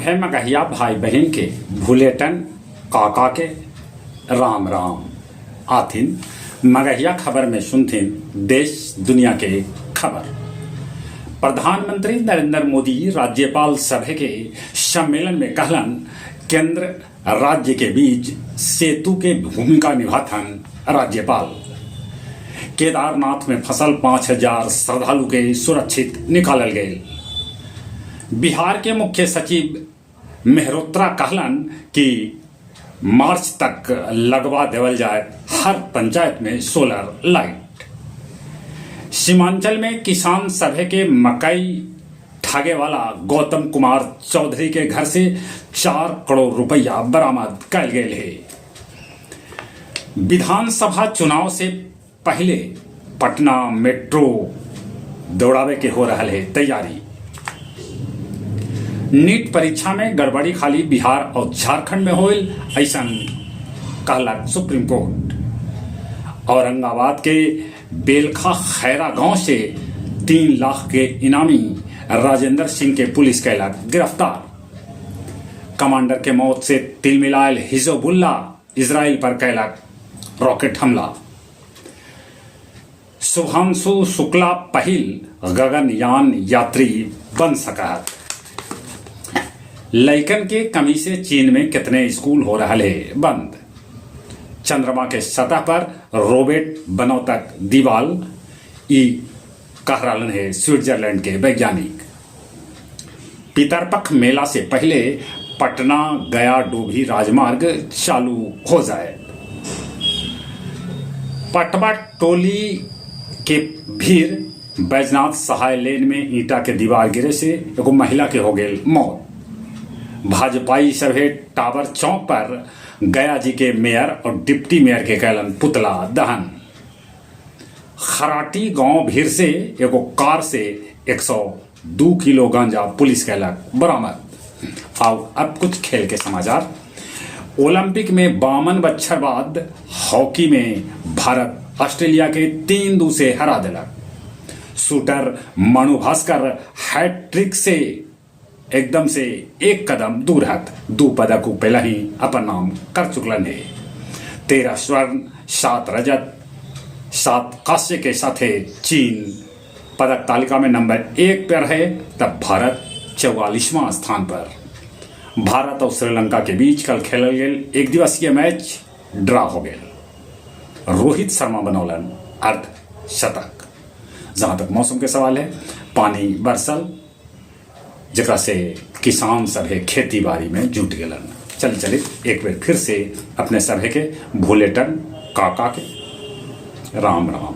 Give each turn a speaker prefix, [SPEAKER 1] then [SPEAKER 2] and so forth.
[SPEAKER 1] सभे मगहिया भाई बहन के भूलेटन काका के राम राम आथिन मगहिया खबर में सुनथिन देश दुनिया के खबर। प्रधानमंत्री नरेंद्र मोदी राज्यपाल सभा के सम्मेलन में कहलन केंद्र राज्य के बीच सेतु के भूमिका निभाथन राज्यपाल। केदारनाथ में फंसल 5000 श्रद्धालु के सुरक्षित निकालल गए। बिहार के मुख्य सचिव मेहरोत्रा कहलन कि मार्च तक लगवा देवल जाए हर पंचायत में सोलर लाइट। सीमांचल में किसान सभा के मकई ठगे वाला गौतम कुमार चौधरी के घर से 4 करोड़ रुपया बरामद कल गए है। विधानसभा चुनाव से पहले पटना मेट्रो दौड़ावे के हो रहा है तैयारी। नीट परीक्षा में गड़बड़ी खाली बिहार और झारखंड में होल ऐसा कहलक सुप्रीम कोर्ट। औरंगाबाद के बेलखा खैरा गांव से 3 लाख के इनामी राजेंद्र सिंह के पुलिस कैलक गिरफ्तार। कमांडर के मौत से तिल मिलायल हिजबुल्लाह इजराइल पर कैलक रॉकेट हमला। शुभांशु शुक्ला पहिल गगनयान यात्री बन सका। लइकन के कमी से चीन में कितने स्कूल हो रहा है बंद। चंद्रमा के सतह पर रोबोट बनाओ तक दीवाल ई कह रहा है स्विट्जरलैंड के वैज्ञानिक। पितरपक्ष मेला से पहले पटना गया डोभी राजमार्ग चालू हो जाए। पटवा टोली के भीड़ बैजनाथ सहाय लेन में ईंटा के दीवार गिरे से एगो महिला के हो गई मौत। भाजपाई सभे टावर चौक पर गया जी के मेयर और डिप्टी मेयर के कैलन पुतला दहन। खराटी गांव भीड़ से एगो कार से 102 किलो गांजा पुलिस कैलक बरामद। आओ अब कुछ खेल के समाचार। ओलंपिक में 52 बछर बाद हॉकी में भारत ऑस्ट्रेलिया के 3-2 से हरा दिलक। शूटर मनु भास्कर हैट्रिक से एकदम से एक कदम दूर हत 2 पदक पहला ही अपन नाम कर चुकलन है। 13 स्वर्ण 7 रजत 7 कांस्य के साथ चीन पदक तालिका में नंबर 1 पर है, तब भारत 44वां स्थान पर। भारत और श्रीलंका के बीच कल खेलल गए एक दिवसीय मैच ड्रा हो गया। रोहित शर्मा बनौलन अर्धशतक। जहां तक मौसम के सवाल है, पानी बरसल जरा से किसान सभे खेती बाड़ी में जुट गलन। चलिए एक बार फिर से अपने सभे के भूलेटन काका के राम राम।